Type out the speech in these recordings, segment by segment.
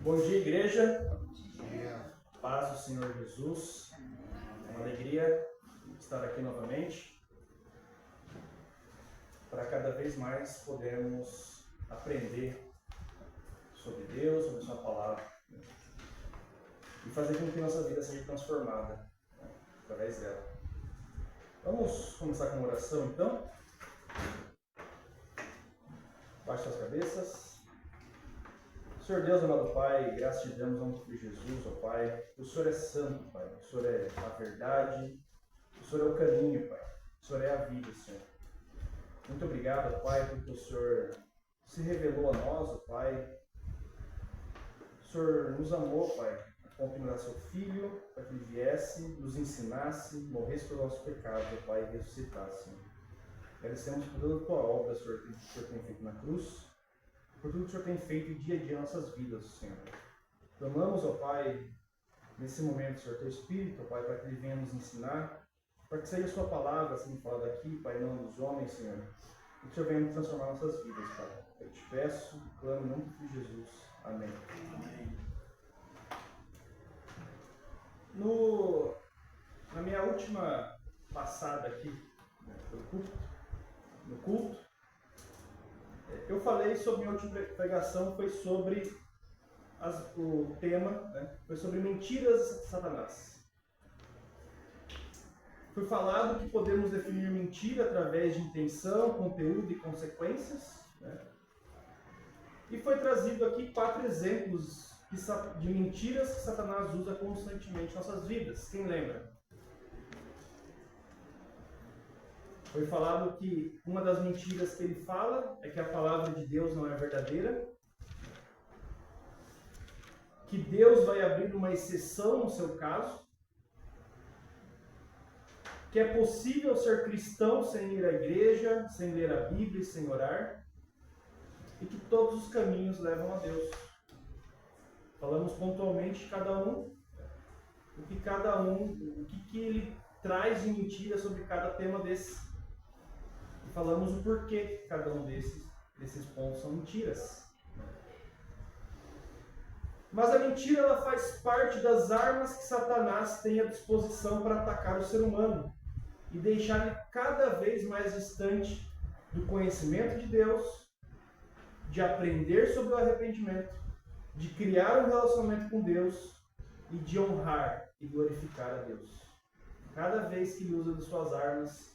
Bom dia, igreja. Bom dia. Paz do Senhor Jesus. É uma alegria estar aqui novamente para cada vez mais podermos aprender sobre Deus, sobre Sua palavra e fazer com que nossa vida seja transformada através dela. Vamos começar com uma oração então. Baixe suas cabeças. Senhor Deus, amado Pai, graças te damos ao nome de Jesus, ó Pai. O Senhor é santo, Pai. O Senhor é a verdade. O Senhor é o caminho, Pai. O Senhor é a vida, Senhor. Muito obrigado, Pai, porque o Senhor se revelou a nós, ó Pai. O Senhor nos amou, Pai, a ponto de mandar seu Filho para que ele viesse, nos ensinasse, morresse pelos nossos pecados, ó Pai, e ressuscitasse, Senhor. Agradecemos por toda a tua obra, Senhor, que o Senhor tem feito na cruz. Por tudo que o Senhor tem feito dia a dia em nossas vidas, Senhor. Clamamos, ó Pai, nesse momento, Senhor, teu Espírito, ó Pai, para que ele venha nos ensinar, para que seja a sua palavra sendo falada aqui, Pai, não dos homens, Senhor. E que o Senhor venha nos transformar nossas vidas, Pai. Eu te peço, clamo em nome de Jesus. Amém. Amém. Na minha última passada aqui, no culto, eu falei sobre a minha última pregação, foi sobre o tema, foi sobre mentiras de Satanás. Foi falado que podemos definir mentira através de intenção, conteúdo e consequências. E foi trazido aqui 4 exemplos de mentiras que Satanás usa constantemente em nossas vidas. Quem lembra? Foi falado que uma das mentiras que ele fala é que a palavra de Deus não é verdadeira, que Deus vai abrir uma exceção no seu caso, que é possível ser cristão sem ir à igreja, sem ler a Bíblia e sem orar, e que todos os caminhos levam a Deus. Falamos pontualmente de cada um, o que ele traz de mentira sobre cada tema desse. E falamos o porquê cada um desses pontos são mentiras. Mas a mentira ela faz parte das armas que Satanás tem à disposição para atacar o ser humano e deixar ele cada vez mais distante do conhecimento de Deus, de aprender sobre o arrependimento, de criar um relacionamento com Deus e de honrar e glorificar a Deus. Cada vez que ele usa de suas armas,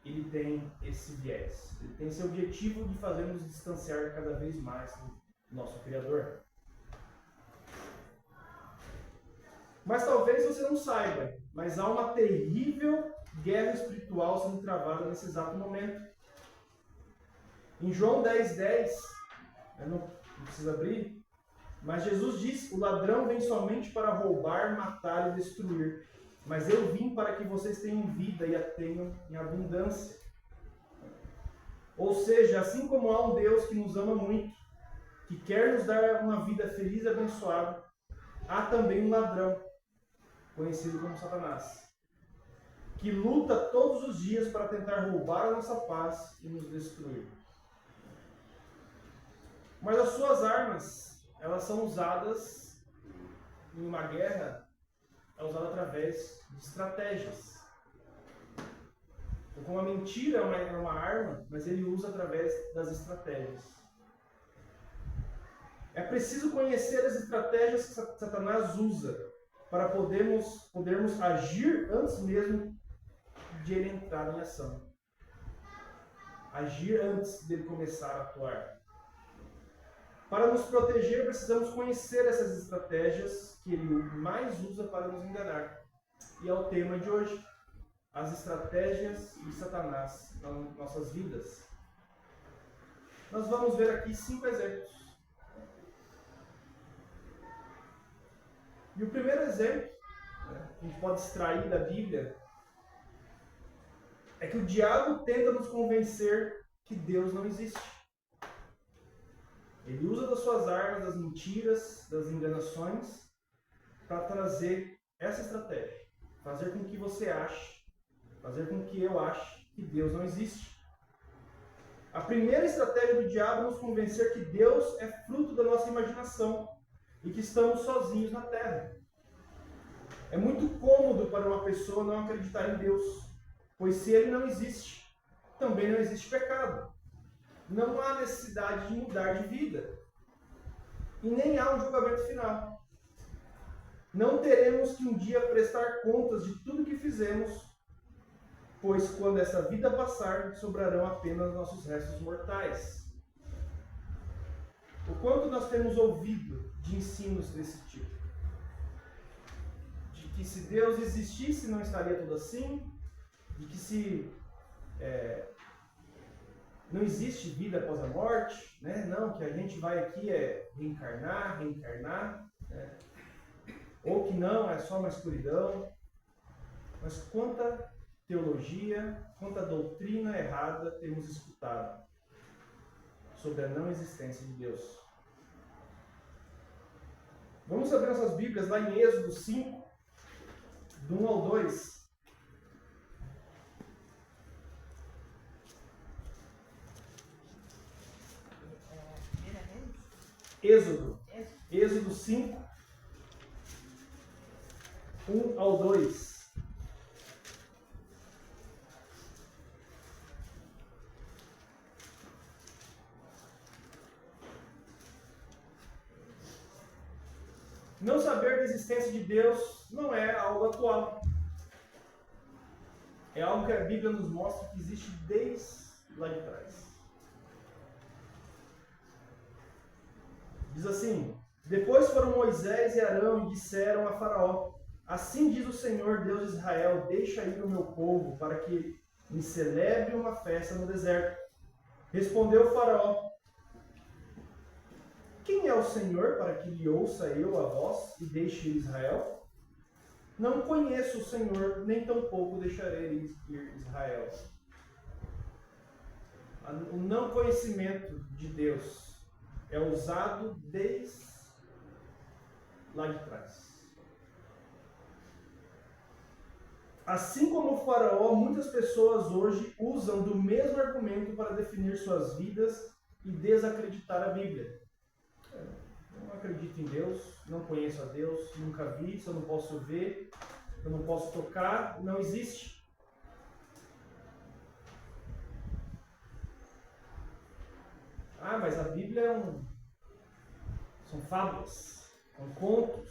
ele tem esse viés. Ele tem esse objetivo de fazer nos distanciar cada vez mais do nosso Criador. Mas talvez você não saiba, mas há uma terrível guerra espiritual sendo travada nesse exato momento. Em João 10:10, não precisa abrir, mas Jesus diz: o ladrão vem somente para roubar, matar e destruir. Mas eu vim para que vocês tenham vida e a tenham em abundância. Ou seja, assim como há um Deus que nos ama muito, que quer nos dar uma vida feliz e abençoada, há também um ladrão, conhecido como Satanás, que luta todos os dias para tentar roubar a nossa paz e nos destruir. Mas as suas armas, elas são usadas em uma guerra, é usado através de estratégias. Então, como a mentira é uma arma, mas ele usa através das estratégias. É preciso conhecer as estratégias que Satanás usa para podermos agir antes mesmo de ele entrar em ação. Agir antes dele começar a atuar. Para nos proteger, precisamos conhecer essas estratégias que ele mais usa para nos enganar. E é o tema de hoje: as estratégias de Satanás nas nossas vidas. Nós vamos ver aqui 5 exemplos. E o primeiro exemplo, que a gente pode extrair da Bíblia, é que o diabo tenta nos convencer que Deus não existe. Ele usa das suas armas, das mentiras, das enganações, para trazer essa estratégia. Fazer com que você ache, fazer com que eu ache que Deus não existe. A primeira estratégia do diabo é nos convencer que Deus é fruto da nossa imaginação, e que estamos sozinhos na Terra. É muito cômodo para uma pessoa não acreditar em Deus, pois se Ele não existe, também não existe pecado. Não há necessidade de mudar de vida. E nem há um julgamento final. Não teremos que um dia prestar contas de tudo que fizemos, pois quando essa vida passar, sobrarão apenas nossos restos mortais. O quanto nós temos ouvido de ensinos desse tipo? De que se Deus existisse, não estaria tudo assim? De que se não existe vida após a morte, né? Não, que a gente vai aqui reencarnar, né? Ou que não, é só uma escuridão. Mas quanta teologia, quanta doutrina errada temos escutado sobre a não existência de Deus. Vamos abrir nossas Bíblias lá em Êxodo 5, do 1 ao 2. Êxodo 5, 1 ao 2. Não saber da existência de Deus não é algo atual. É algo que a Bíblia nos mostra que existe desde lá de trás. Diz assim: depois foram Moisés e Arão e disseram a Faraó: assim diz o Senhor, Deus de Israel, deixa ir o meu povo para que me celebre uma festa no deserto. Respondeu o Faraó: quem é o Senhor para que lhe ouça eu a voz e deixe ir Israel? Não conheço o Senhor, nem tampouco deixarei ir Israel. O não conhecimento de Deus é usado desde lá de trás. Assim como o Faraó, muitas pessoas hoje usam do mesmo argumento para definir suas vidas e desacreditar a Bíblia. Eu não acredito em Deus, não conheço a Deus, nunca vi, se eu não posso ver, eu não posso tocar, não existe. Ah, mas a Bíblia são fábulas, são contos.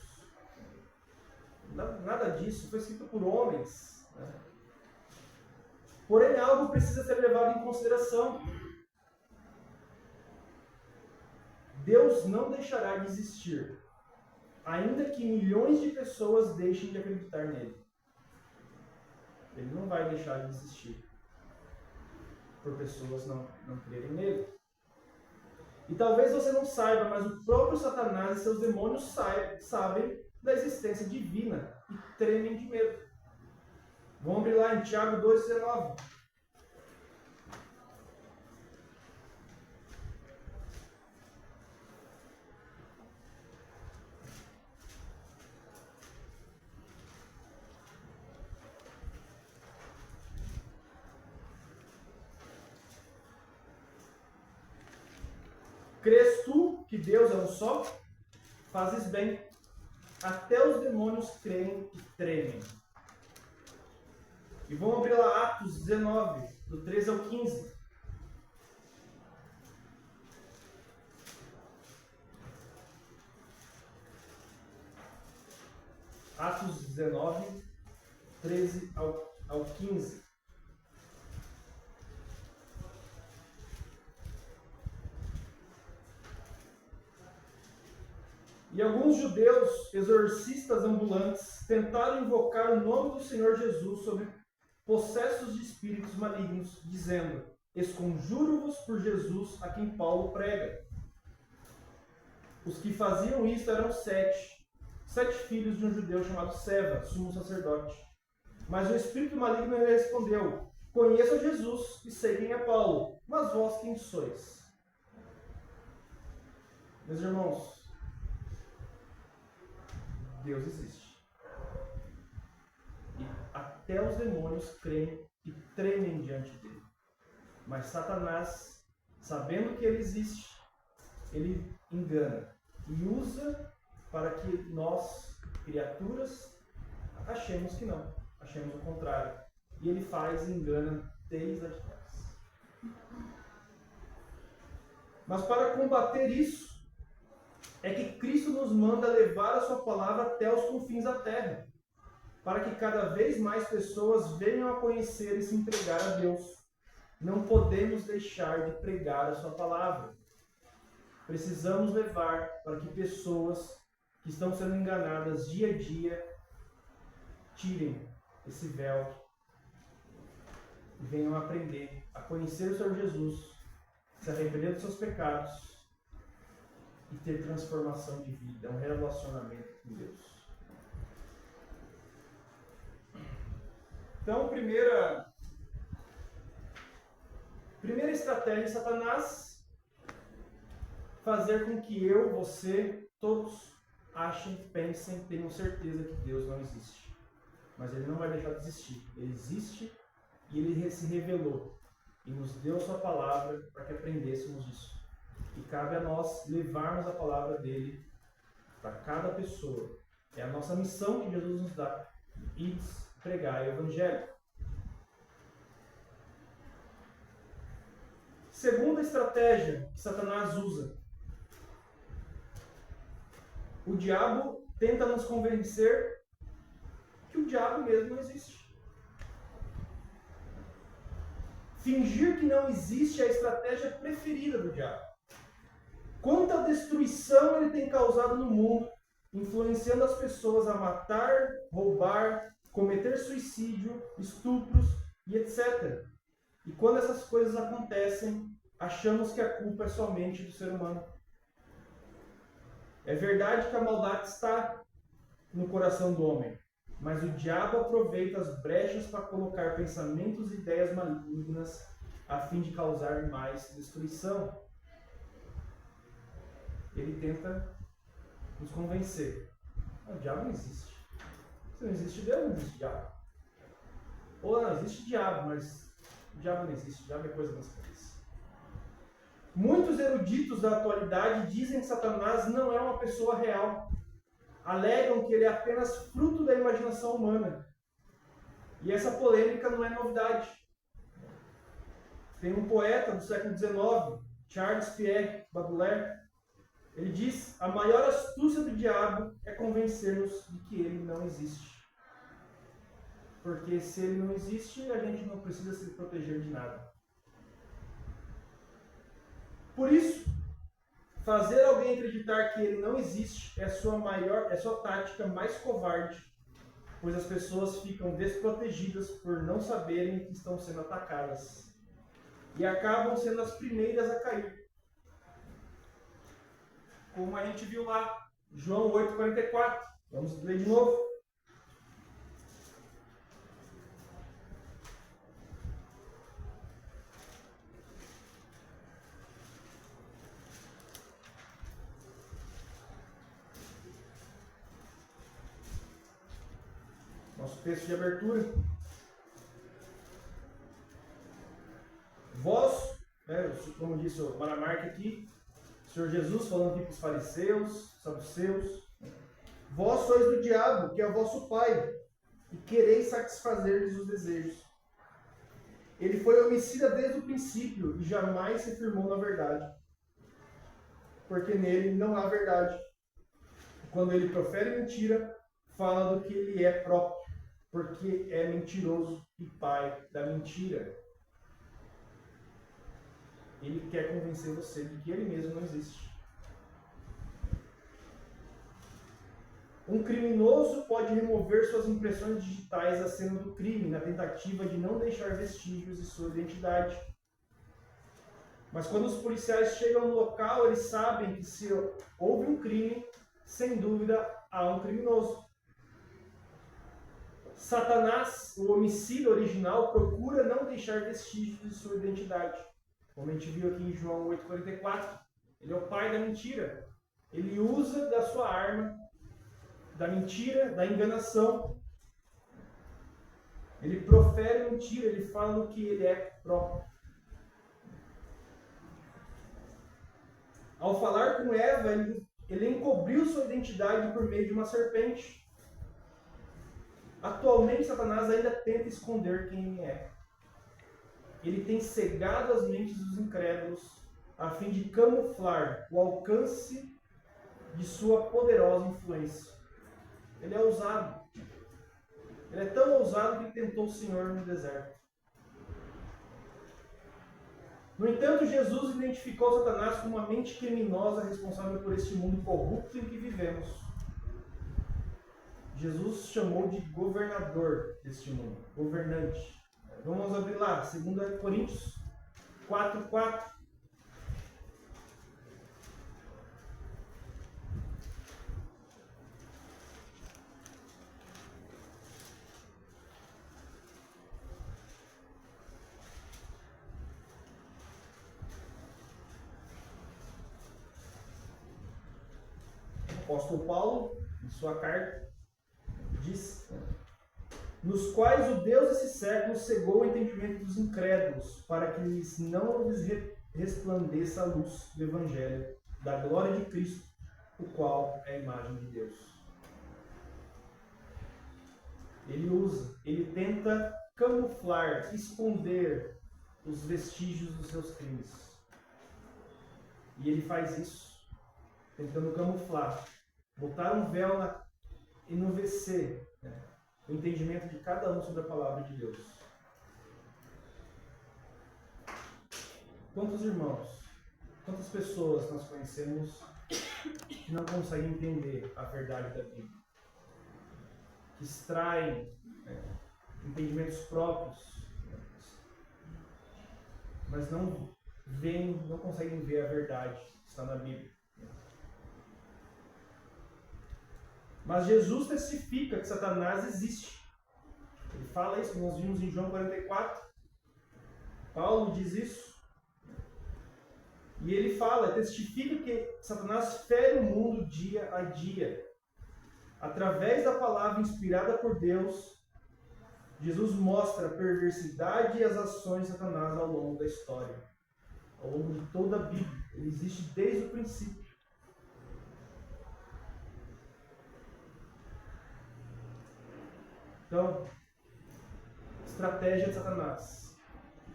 Nada disso foi escrito por homens. Né? Porém, algo precisa ser levado em consideração. Deus não deixará de existir, ainda que milhões de pessoas deixem de acreditar nele. Ele não vai deixar de existir por pessoas não crerem nele. E talvez você não saiba, mas o próprio Satanás e seus demônios sabem da existência divina e tremem de medo. Vamos abrir lá em Tiago 2,19. Crês tu que Deus é um só? Fazes bem. Até os demônios creem e tremem. E vamos abrir lá Atos 19, do 13 ao 15. Atos 19, 13 ao 15. E alguns judeus, exorcistas ambulantes, tentaram invocar o nome do Senhor Jesus sobre possessos de espíritos malignos, dizendo: esconjuro-vos por Jesus a quem Paulo prega. Os que faziam isso eram sete filhos de um judeu chamado Seva, sumo sacerdote. Mas o espírito maligno respondeu: conheço a Jesus e sei quem é Paulo, mas vós quem sois? Meus irmãos, Deus existe. E até os demônios creem e tremem diante dele. Mas Satanás, sabendo que ele existe, ele engana e usa para que nós, criaturas, achemos que não, achemos o contrário. E ele faz e engana desde as trás. Mas para combater isso, é que Cristo nos manda levar a sua palavra até os confins da terra, para que cada vez mais pessoas venham a conhecer e se entregar a Deus. Não podemos deixar de pregar a sua palavra. Precisamos levar para que pessoas que estão sendo enganadas dia a dia tirem esse véu e venham aprender a conhecer o Senhor Jesus, se arrepender dos seus pecados e ter transformação de vida, um relacionamento com Deus. Então, primeira estratégia de Satanás: fazer com que eu, você, todos achem, pensem, tenham certeza que Deus não existe. Mas ele não vai deixar de existir. Ele existe e ele se revelou e nos deu sua palavra para que aprendêssemos isso. E cabe a nós levarmos a palavra dele para cada pessoa. É a nossa missão que Jesus nos dá: e pregar o Evangelho. Segunda estratégia que Satanás usa: o diabo tenta nos convencer que o diabo mesmo não existe. Fingir que não existe é a estratégia preferida do diabo. Quanta destruição ele tem causado no mundo, influenciando as pessoas a matar, roubar, cometer suicídio, estupros e etc. E quando essas coisas acontecem, achamos que a culpa é somente do ser humano. É verdade que a maldade está no coração do homem, mas o diabo aproveita as brechas para colocar pensamentos e ideias malignas a fim de causar mais destruição. Ele tenta nos convencer: o diabo não existe. Se não existe Deus, não existe diabo. Ou não, existe diabo, mas o diabo não existe. O diabo é coisa da nossa cabeça. Muitos eruditos da atualidade dizem que Satanás não é uma pessoa real. Alegam que ele é apenas fruto da imaginação humana. E essa polêmica não é novidade. Tem um poeta do século XIX, Charles Pierre Baudelaire. Ele diz: a maior astúcia do diabo é convencer-nos de que ele não existe. Porque se ele não existe, a gente não precisa se proteger de nada. Por isso, fazer alguém acreditar que ele não existe é sua tática mais covarde, pois as pessoas ficam desprotegidas por não saberem que estão sendo atacadas e acabam sendo as primeiras a cair. Como a gente viu lá, João 8,44. Vamos ler de novo. Nosso texto de abertura. Vós, como disse o Maramarca aqui, o Senhor Jesus falando aqui para os fariseus, saduceus: vós sois do diabo, que é o vosso pai, e quereis satisfazer-lhes os desejos. Ele foi homicida desde o princípio e jamais se firmou na verdade, porque nele não há verdade. Quando ele profere mentira, fala do que ele é próprio, porque é mentiroso e pai da mentira. Ele quer convencer você de que ele mesmo não existe. Um criminoso pode remover suas impressões digitais da cena do crime, na tentativa de não deixar vestígios de sua identidade. Mas quando os policiais chegam no local, eles sabem que se houve um crime, sem dúvida há um criminoso. Satanás, o homicida original, procura não deixar vestígios de sua identidade. Como a gente viu aqui em João 8,44, ele é o pai da mentira. Ele usa da sua arma, da mentira, da enganação. Ele profere mentira, ele fala do que ele é próprio. Ao falar com Eva, ele encobriu sua identidade por meio de uma serpente. Atualmente, Satanás ainda tenta esconder quem ele é. Ele tem cegado as mentes dos incrédulos a fim de camuflar o alcance de sua poderosa influência. Ele é ousado. Ele é tão ousado que tentou o Senhor no deserto. No entanto, Jesus identificou Satanás como uma mente criminosa responsável por este mundo corrupto em que vivemos. Jesus chamou de governador deste mundo, governante. Vamos abrir lá, 2 Coríntios 4:4. O apóstolo Paulo, em sua carta, diz: nos quais o Deus desse século cegou o entendimento dos incrédulos, para que lhes não lhes resplandeça a luz do Evangelho, da glória de Cristo, o qual é a imagem de Deus. Ele tenta camuflar, esconder os vestígios dos seus crimes. E ele faz isso, tentando camuflar, botar um véu na enuvescer, né, o entendimento de cada um sobre a palavra de Deus. Quantos irmãos, quantas pessoas nós conhecemos que não conseguem entender a verdade da Bíblia? Que extraem entendimentos próprios, mas não veem, não conseguem ver a verdade que está na Bíblia. Mas Jesus testifica que Satanás existe. Ele fala isso, nós vimos em João 44. Paulo diz isso. E ele fala, testifica que Satanás fere o mundo dia a dia. Através da palavra inspirada por Deus, Jesus mostra a perversidade e as ações de Satanás ao longo da história. Ao longo de toda a Bíblia. Ele existe desde o princípio. Então, estratégia de Satanás: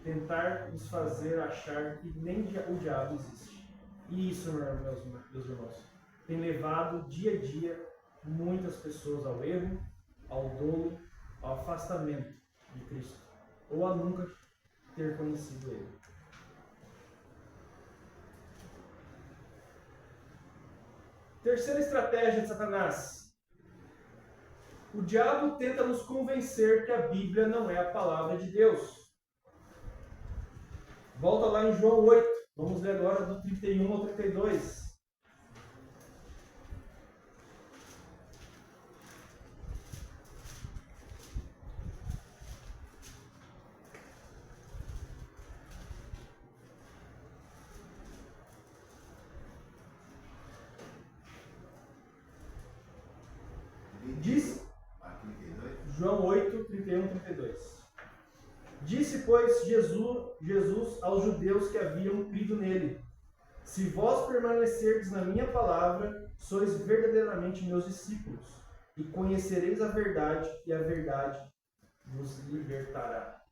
tentar nos fazer achar que nem o diabo existe. E isso, meus irmãos, tem levado dia a dia muitas pessoas ao erro, ao dolo, ao afastamento de Cristo, ou a nunca ter conhecido Ele. Terceira estratégia de Satanás: o diabo tenta nos convencer que a Bíblia não é a palavra de Deus. Volta lá em João 8. Vamos ler agora do 31 ao 32. Diz João 8, 31, 32. Disse, pois, Jesus aos judeus que haviam crido nele: se vós permanecerdes na minha palavra, sois verdadeiramente meus discípulos, e conhecereis a verdade, e a verdade vos libertará.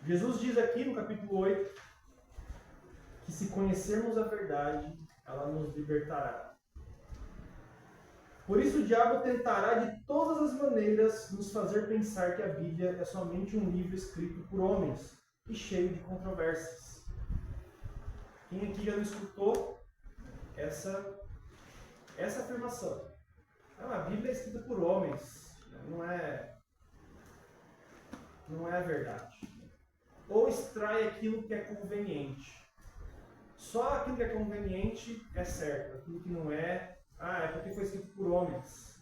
Jesus diz aqui no capítulo 8 que se conhecermos a verdade, ela nos libertará. Por isso o diabo tentará de todas as maneiras nos fazer pensar que a Bíblia é somente um livro escrito por homens e cheio de controvérsias. Quem aqui já não escutou essa afirmação? A Bíblia é escrita por homens, não é a verdade. Ou extrai aquilo que é conveniente. Só aquilo que é conveniente é certo, aquilo que não é, é porque foi escrito por homens.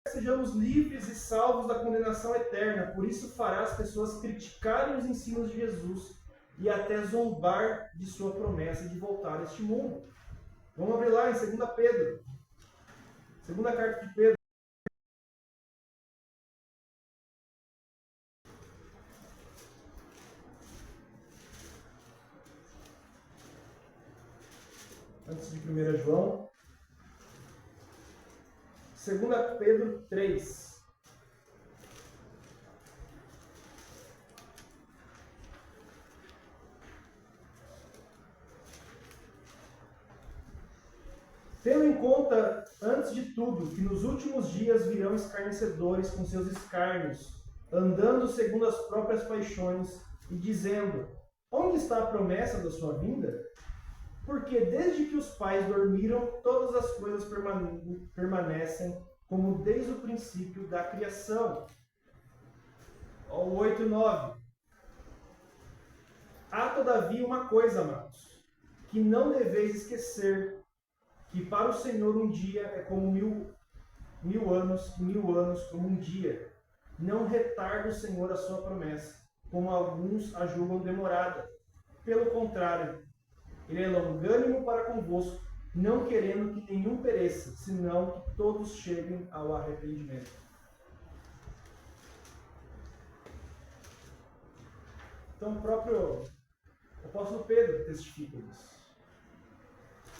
Sejamos livres e salvos da condenação eterna, por isso fará as pessoas criticarem os ensinos de Jesus e até zombar de sua promessa de voltar a este mundo. Vamos abrir lá em 2 Pedro. Segunda carta de Pedro. 2 antes de 1 João. 2 Pedro 3. Tendo em conta, antes de tudo, que nos últimos dias virão escarnecedores com seus escárnios, andando segundo as próprias paixões, e dizendo: onde está a promessa da sua vinda? Porque desde que os pais dormiram, todas as coisas permanecem como desde o princípio da criação. O 8 e 9. Há todavia uma coisa, amados, que não deveis esquecer, que para o Senhor um dia é como mil anos, e 1000 anos como um dia. Não retarda o Senhor a sua promessa, como alguns a julgam demorada. Pelo contrário, Ele é longânimo para convosco, não querendo que nenhum pereça, senão que todos cheguem ao arrependimento. Então o próprio apóstolo Pedro testifica isso.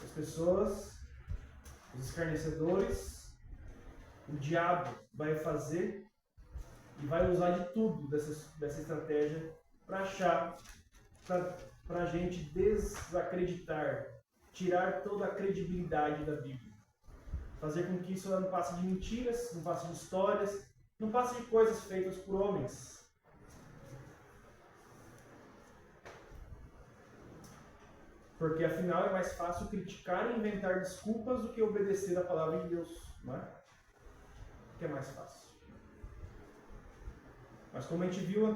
As pessoas, os escarnecedores, o diabo vai fazer e vai usar de tudo dessa estratégia para achar, para a gente desacreditar, tirar toda a credibilidade da Bíblia. Fazer com que isso não passe de mentiras, não passe de histórias, não passe de coisas feitas por homens. Porque afinal é mais fácil criticar e inventar desculpas do que obedecer a palavra de Deus, não é? O que é mais fácil. Mas como a gente viu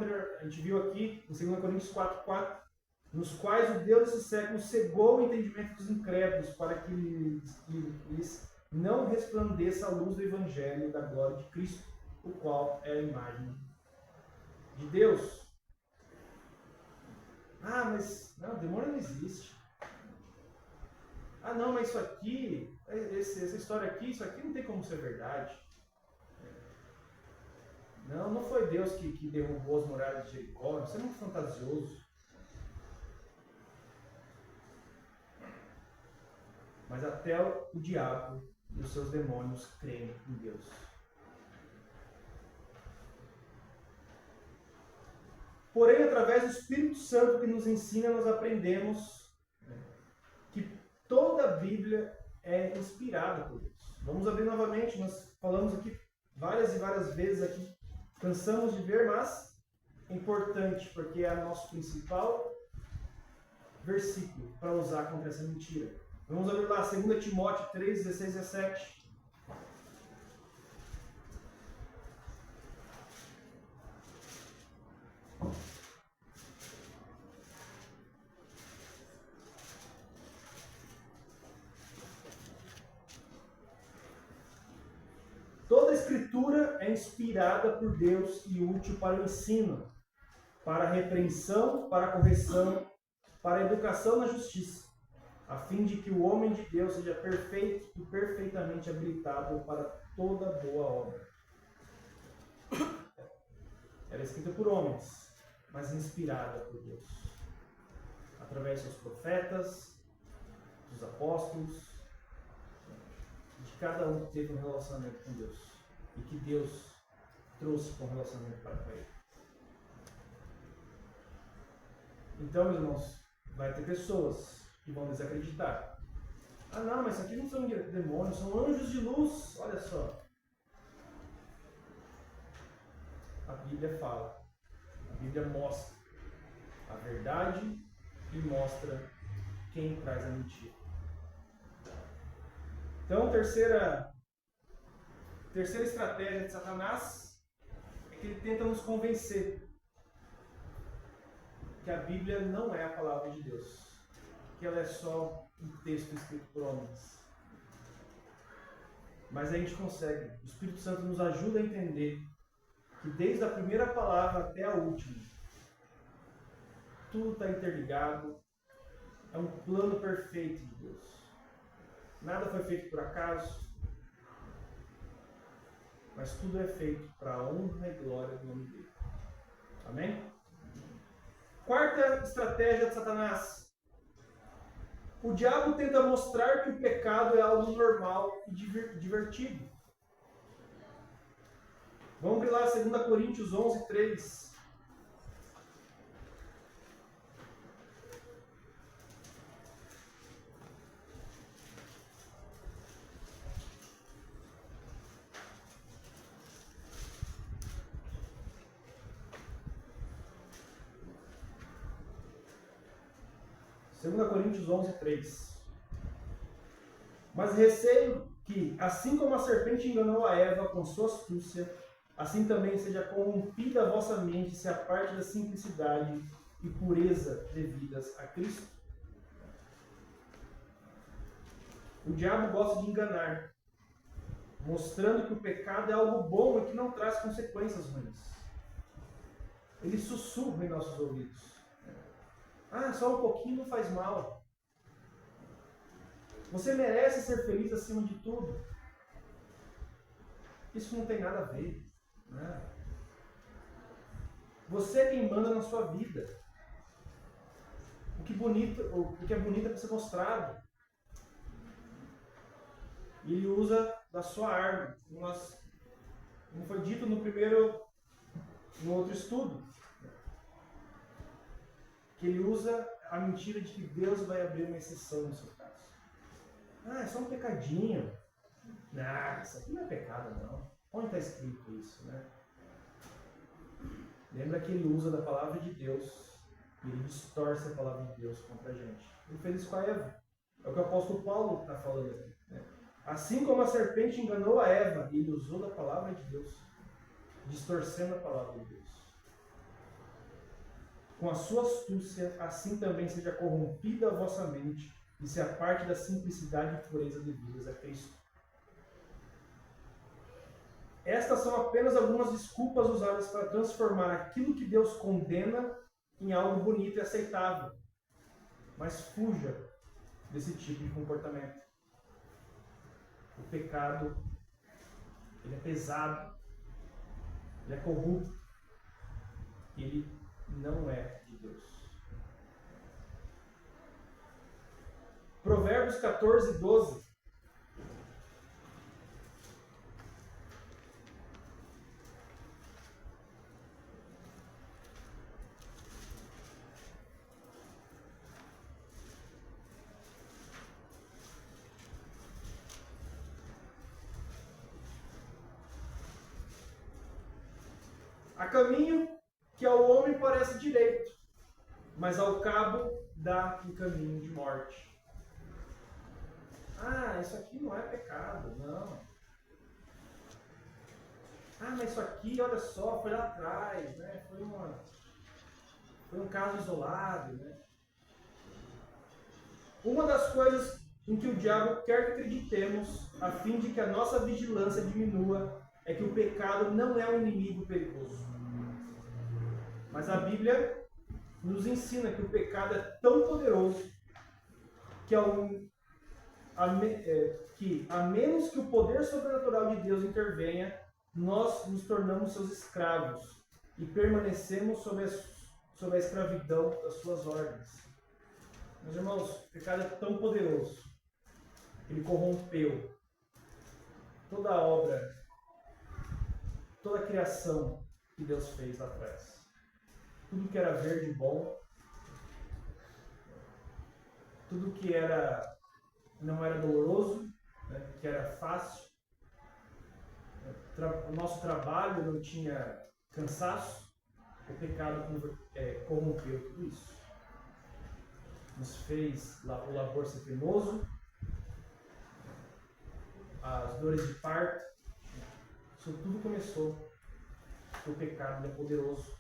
aqui em 2 Coríntios 4:4, nos quais o Deus desse século cegou o entendimento dos incrédulos, para que lhes não resplandeça a luz do Evangelho da glória de Cristo, o qual é a imagem de Deus. Ah, mas não, o demônio não existe. Ah, não, mas isso aqui, essa história aqui, isso aqui não tem como ser verdade. Não foi Deus que derrubou as muralhas de Jericó, isso é muito fantasioso. Mas até o diabo e os seus demônios creem em Deus. Porém, através do Espírito Santo que nos ensina, nós aprendemos que toda a Bíblia é inspirada por Deus. Vamos abrir novamente, nós falamos aqui várias e várias vezes aqui, cansamos de ver, mas é importante, porque é o nosso principal versículo para usar contra essa mentira. Vamos abrir lá, 2 Timóteo 3, 16 e 17. Toda a Escritura é inspirada por Deus e útil para o ensino, para a repreensão, para a correção, para a educação na justiça, a fim de que o homem de Deus seja perfeito e perfeitamente habilitado para toda boa obra. Era escrita por homens, mas inspirada por Deus, através dos seus profetas, dos apóstolos, de cada um que teve um relacionamento com Deus e que Deus trouxe com relacionamento para ele. Então, meus irmãos, vai ter pessoas que vão desacreditar. Ah, não, mas isso aqui não são demônios, são anjos de luz. Olha só. A Bíblia fala, a Bíblia mostra a verdade e mostra quem traz a mentira. Então, terceira estratégia de Satanás é que ele tenta nos convencer que a Bíblia não é a palavra de Deus, que ela é só um texto escrito por homens. Mas a gente consegue. O Espírito Santo nos ajuda a entender que desde a primeira palavra até a última, tudo está interligado. É um plano perfeito de Deus. Nada foi feito por acaso, mas tudo é feito para a honra e glória do nome dele. Amém? Quarta estratégia de Satanás: O diabo tenta mostrar que o pecado é algo normal e divertido. Vamos abrir lá 2 Coríntios 11, 3. Segunda Coríntios 11, 3. Mas receio que, assim como a serpente enganou a Eva com sua astúcia, assim também seja corrompida a vossa mente, se aparte da simplicidade e pureza devidas a Cristo. O diabo gosta de enganar, mostrando que o pecado é algo bom e que não traz consequências ruins. Ele sussurra em nossos ouvidos. Só um pouquinho não faz mal. Você merece ser feliz acima de tudo. Isso não tem nada a ver. Né? Você é quem manda na sua vida. O que é bonito é para ser mostrado. E ele usa da sua arma. Como foi dito no outro estudo, que ele usa a mentira de que Deus vai abrir uma exceção no seu caso. É só um pecadinho. Isso aqui não é pecado, não. Onde está escrito isso, né? Lembra que ele usa da palavra de Deus e ele distorce a palavra de Deus contra a gente. Ele fez isso com a Eva. É o que o apóstolo Paulo está falando aqui. Né? Assim como a serpente enganou a Eva, ele usou da palavra de Deus, distorcendo a palavra de Deus. Com a sua astúcia, assim também seja corrompida a vossa mente e se aparte da simplicidade e pureza devidas a Cristo. Estas são apenas algumas desculpas usadas para transformar aquilo que Deus condena em algo bonito e aceitável. Mas fuja desse tipo de comportamento. O pecado, ele é pesado, ele é corrupto, ele não é de Deus. Provérbios 14, 12. Há caminho que ao homem parece direito, mas ao cabo dá um caminho de morte. Isso aqui não é pecado, não. Mas isso aqui, olha só, foi lá atrás, né? Foi um caso isolado, né? Uma das coisas em que o diabo quer que acreditemos, a fim de que a nossa vigilância diminua, é que o pecado não é um inimigo perigoso. Mas a Bíblia nos ensina que o pecado é tão poderoso que a menos que o poder sobrenatural de Deus intervenha, nós nos tornamos seus escravos e permanecemos sob a escravidão das suas ordens. Meus irmãos, o pecado é tão poderoso, ele corrompeu toda a obra, toda a criação que Deus fez lá atrás. Tudo que era verde e bom, tudo que não era doloroso, né, que era fácil, o nosso trabalho não tinha cansaço, o pecado corrompeu tudo isso. Nos fez o labor ser penoso, as dores de parto, isso tudo começou porque o pecado é poderoso.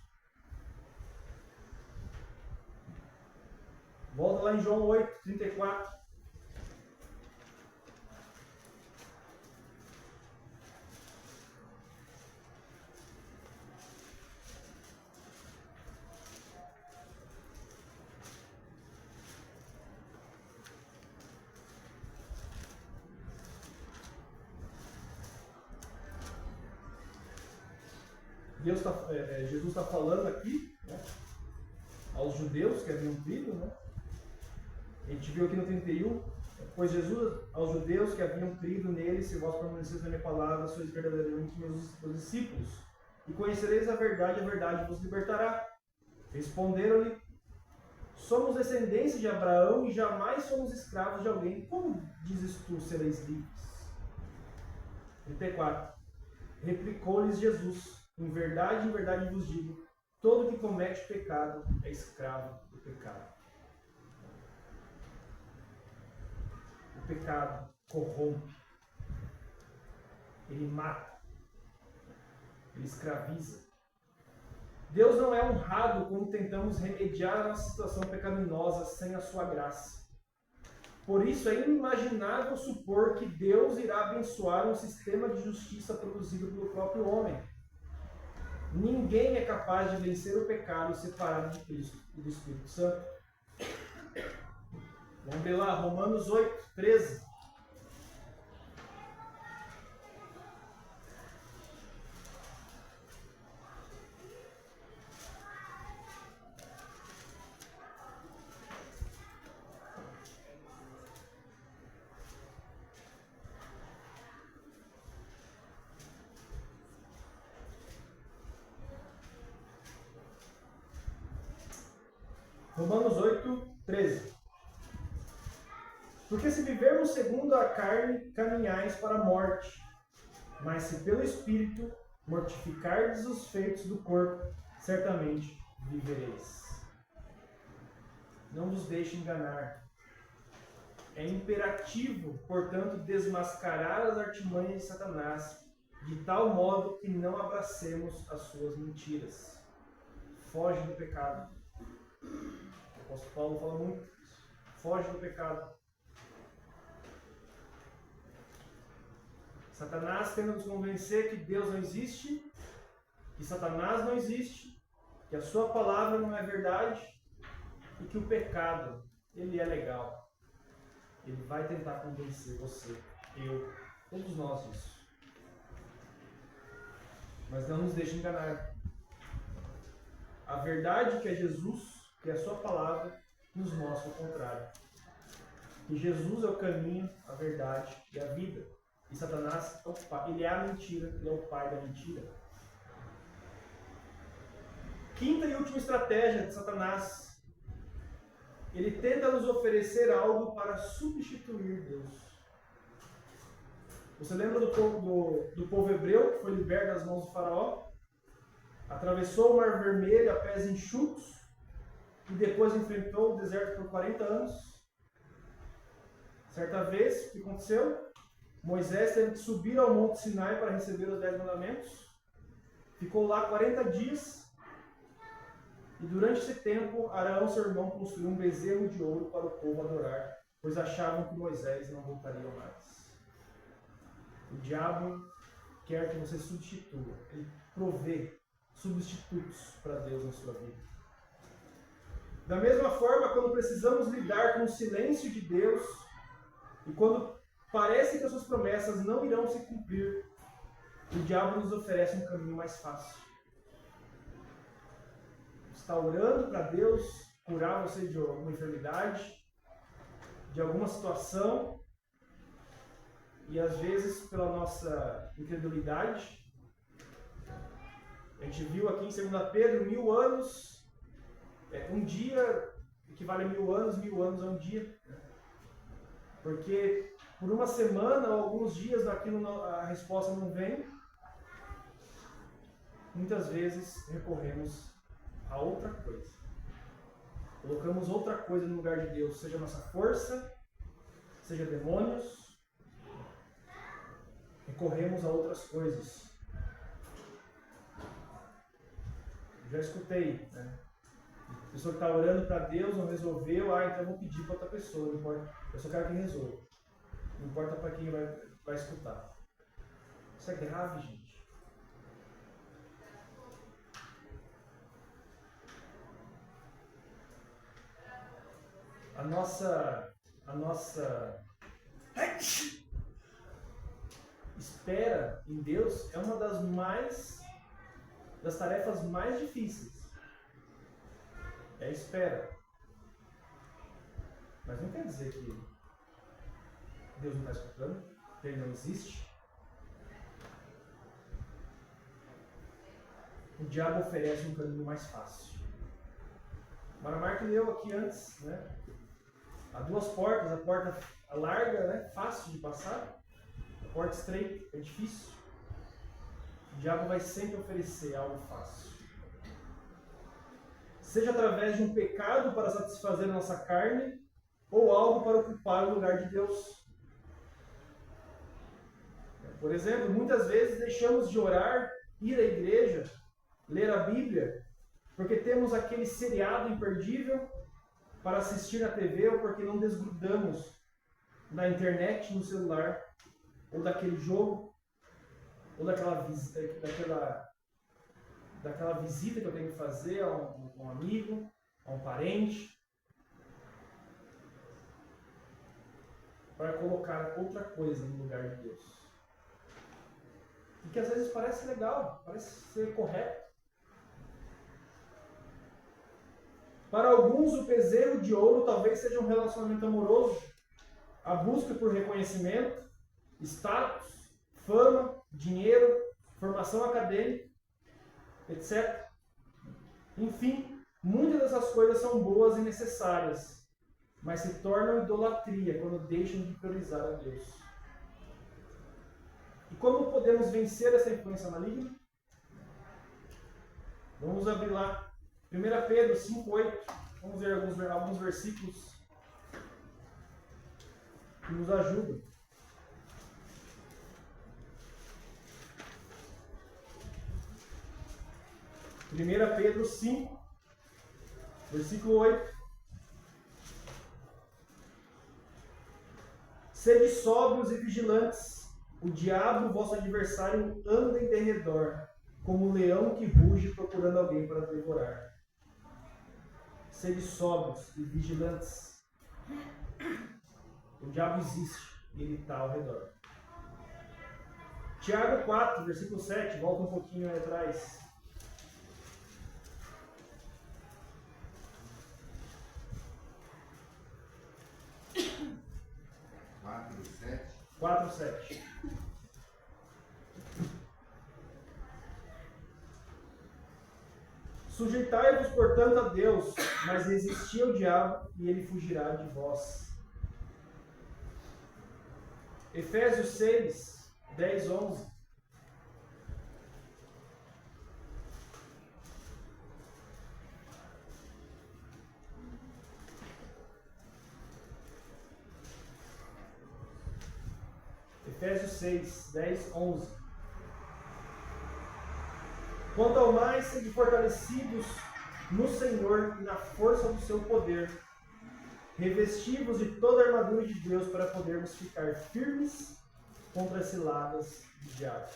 Volta lá em João 8, 34. Jesus está falando aqui, né, aos judeus que haviam crido, né? A gente viu aqui no 31, pois Jesus aos judeus que haviam crido nele, se vós permaneceis na minha palavra, sois verdadeiramente meus discípulos, e conhecereis a verdade vos libertará. Responderam-lhe: somos descendência de Abraão e jamais somos escravos de alguém. Como dizes tu, sereis livres? 34. Replicou-lhes Jesus: em verdade vos digo, todo que comete pecado é escravo do pecado. O pecado corrompe, ele mata, ele escraviza. Deus não é honrado quando tentamos remediar a nossa situação pecaminosa sem a sua graça. Por isso é inimaginável supor que Deus irá abençoar um sistema de justiça produzido pelo próprio homem. Ninguém é capaz de vencer o pecado separado de Cristo e do Espírito Santo. Vamos ver lá, Romanos 8, 13. Romanos 8, 13. Porque se vivermos segundo a carne, caminhais para a morte. Mas se pelo Espírito mortificardes os feitos do corpo, certamente vivereis. Não vos deixe enganar. É imperativo, portanto, desmascarar as artimanhas de Satanás, de tal modo que não abracemos as suas mentiras. Foge do pecado. O apóstolo Paulo fala muito isso. Foge do pecado. Satanás tenta nos convencer que Deus não existe, que Satanás não existe, que a sua palavra não é verdade e que o pecado, ele é legal. Ele vai tentar convencer você, eu, todos nós disso. Mas não nos deixe enganar. A verdade que é Jesus, que é a sua palavra, nos mostra o contrário. Que Jesus é o caminho, a verdade e a vida. E Satanás é o pai, ele é a mentira, ele é o pai da mentira. Quinta e última estratégia de Satanás. Ele tenta nos oferecer algo para substituir Deus. Você lembra do povo hebreu que foi liberto das mãos do faraó? Atravessou o Mar Vermelho a pés enxutos e depois enfrentou o deserto por 40 anos. Certa vez, o que aconteceu? Moisés teve que subir ao Monte Sinai para receber os 10 mandamentos. Ficou lá 40 dias. E durante esse tempo, Arão, seu irmão, construiu um bezerro de ouro para o povo adorar, pois achavam que Moisés não voltaria mais. O diabo quer que você substitua. Ele provê substitutos para Deus na sua vida. Da mesma forma, quando precisamos lidar com o silêncio de Deus e quando parece que as suas promessas não irão se cumprir, o diabo nos oferece um caminho mais fácil. Está orando para Deus curar você de alguma enfermidade, de alguma situação, e às vezes pela nossa incredulidade, a gente viu aqui em 2 Pedro, 1000 anos, um dia equivale a 1000 anos é um dia. Porque por uma semana ou alguns dias a resposta não vem, muitas vezes recorremos a outra coisa. Colocamos outra coisa no lugar de Deus, seja nossa força, seja demônios. Recorremos a outras coisas. Já escutei, né? A pessoa que está orando para Deus não resolveu, então eu vou pedir para outra pessoa, não importa, eu só quero que resolva. Não importa para quem vai escutar. Isso é grave, gente. A nossa espera em Deus é uma das tarefas mais difíceis. É a espera. Mas não quer dizer que Deus não está escutando, que Ele não existe. O diabo oferece um caminho mais fácil. Maramark leu aqui antes, né? Há duas portas, a porta larga, né? Fácil de passar, a porta estreita é difícil. O diabo vai sempre oferecer algo fácil. Seja através de um pecado para satisfazer a nossa carne, ou algo para ocupar o lugar de Deus. Por exemplo, muitas vezes deixamos de orar, ir à igreja, ler a Bíblia, porque temos aquele seriado imperdível para assistir na TV, ou porque não desgrudamos na internet, no celular, ou daquele jogo, ou daquela visita que eu tenho que fazer a um amigo, a um parente, para colocar outra coisa no lugar de Deus. E que às vezes parece legal, parece ser correto. Para alguns, o bezerro de ouro talvez seja um relacionamento amoroso, a busca por reconhecimento, status, fama, dinheiro, formação acadêmica, etc. Enfim, muitas dessas coisas são boas e necessárias, mas se tornam idolatria quando deixam de priorizar a Deus. E como podemos vencer essa influência maligna? Vamos abrir lá 1 Pedro 5,8. Vamos ver alguns versículos que nos ajudam. 1 Pedro 5, versículo 8. Sede sóbrios e vigilantes. O diabo, vosso adversário, anda em derredor, como um leão que ruge procurando alguém para devorar. Sede sóbrios e vigilantes. O diabo existe e ele está ao redor. Tiago 4, versículo 7, volta um pouquinho aí atrás. Quatro, 7. Sujeitai-vos, portanto, a Deus, mas resisti ao diabo, e ele fugirá de vós. Efésios 6, 10, 11. Efésios 6, 10, 11. Quanto ao mais, sede fortalecidos no Senhor e na força do seu poder, revesti-vos de toda a armadura de Deus para podermos ficar firmes contra as ciladas do diabo.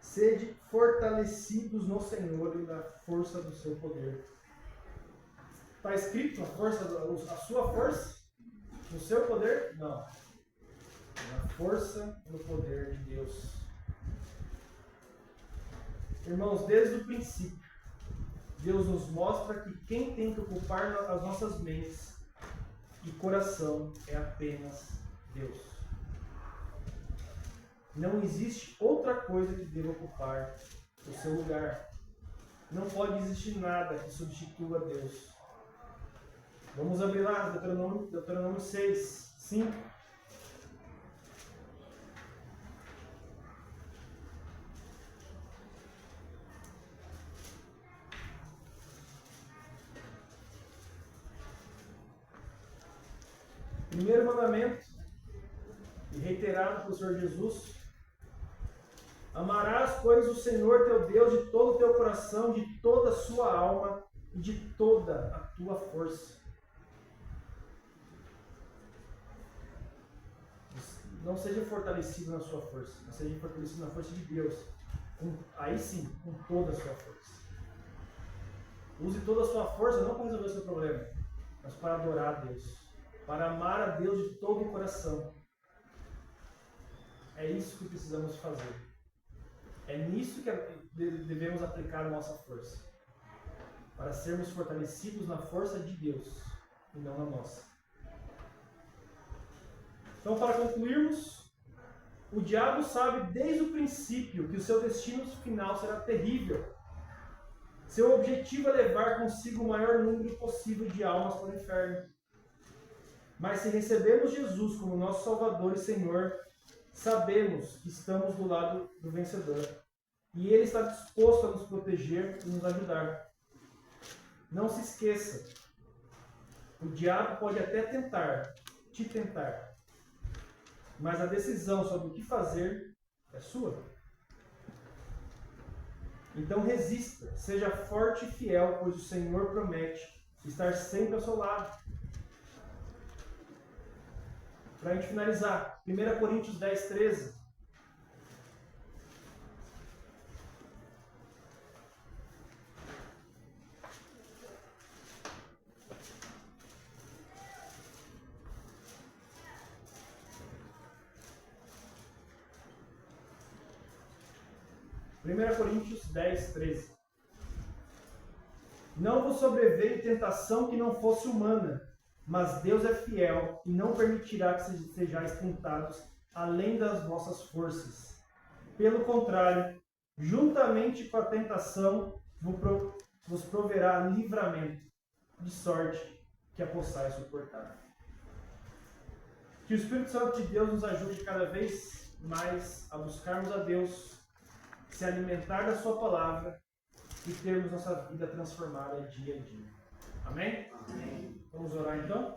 Sede fortalecidos no Senhor e na força do seu poder. Está escrito a sua força? No seu poder? Não. Na força e no poder de Deus. Irmãos, desde o princípio, Deus nos mostra que quem tem que ocupar as nossas mentes e coração é apenas Deus. Não existe outra coisa que deva ocupar o seu lugar. Não pode existir nada que substitua Deus. Vamos abrir lá, Deuteronômio 6, 5. Primeiro mandamento, e reiterado pelo Senhor Jesus: amarás, pois, o Senhor teu Deus de todo o teu coração, de toda a sua alma e de toda a tua força. Não seja fortalecido na sua força, mas seja fortalecido na força de Deus. Aí sim, com toda a sua força. Use toda a sua força não para resolver o seu problema, mas para adorar a Deus. Para amar a Deus de todo o coração. É isso que precisamos fazer. É nisso que devemos aplicar a nossa força. Para sermos fortalecidos na força de Deus e não na nossa. Então, para concluirmos, o diabo sabe desde o princípio que o seu destino final será terrível. Seu objetivo é levar consigo o maior número possível de almas para o inferno. Mas se recebemos Jesus como nosso Salvador e Senhor, sabemos que estamos do lado do vencedor. E Ele está disposto a nos proteger e nos ajudar. Não se esqueça, o diabo pode até te tentar, mas a decisão sobre o que fazer é sua. Então resista, seja forte e fiel, pois o Senhor promete estar sempre ao seu lado. Para a gente finalizar, 1 Coríntios 10, 13. 1 Coríntios 10, 13. Não vos sobreveio tentação que não fosse humana, mas Deus é fiel e não permitirá que sejais tentados além das vossas forças. Pelo contrário, juntamente com a tentação, vos proverá livramento, de sorte que a possais suportar. Que o Espírito Santo de Deus nos ajude cada vez mais a buscarmos a Deus, se alimentar da sua palavra e termos nossa vida transformada dia a dia. Amém? Amém. Vamos orar então?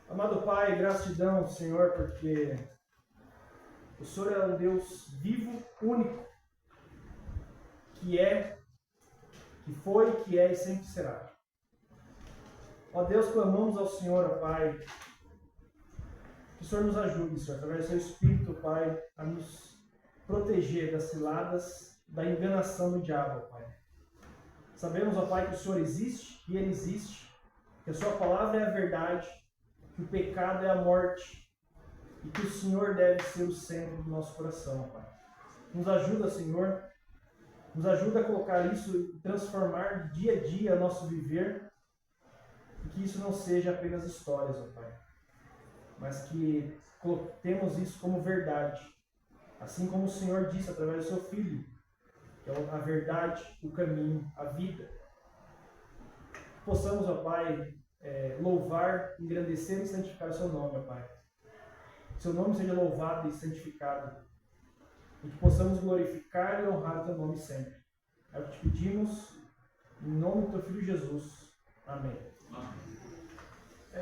Amado Pai, gratidão, Senhor, porque o Senhor é um Deus vivo, único, que é, que foi, que é e sempre será. Ó Deus, clamamos ao Senhor, ó Pai, que o Senhor nos ajude, Senhor, através do seu Espírito, Pai, a nos proteger das ciladas, da enganação do diabo, ó Pai. Sabemos, ó Pai, que o Senhor existe, e Ele existe, que a sua palavra é a verdade, que o pecado é a morte, e que o Senhor deve ser o centro do nosso coração, ó Pai. Nos ajuda, Senhor, nos ajuda a colocar isso e transformar dia a dia o nosso viver, e que isso não seja apenas histórias, ó Pai, mas que temos isso como verdade. Assim como o Senhor disse através do seu Filho, que é a verdade, o caminho, a vida. Possamos, ó Pai, louvar, engrandecer e santificar o seu nome, ó Pai. Que seu nome seja louvado e santificado. E que possamos glorificar e honrar o teu nome sempre. É o que te pedimos, em nome do teu Filho Jesus. Amém. Amém.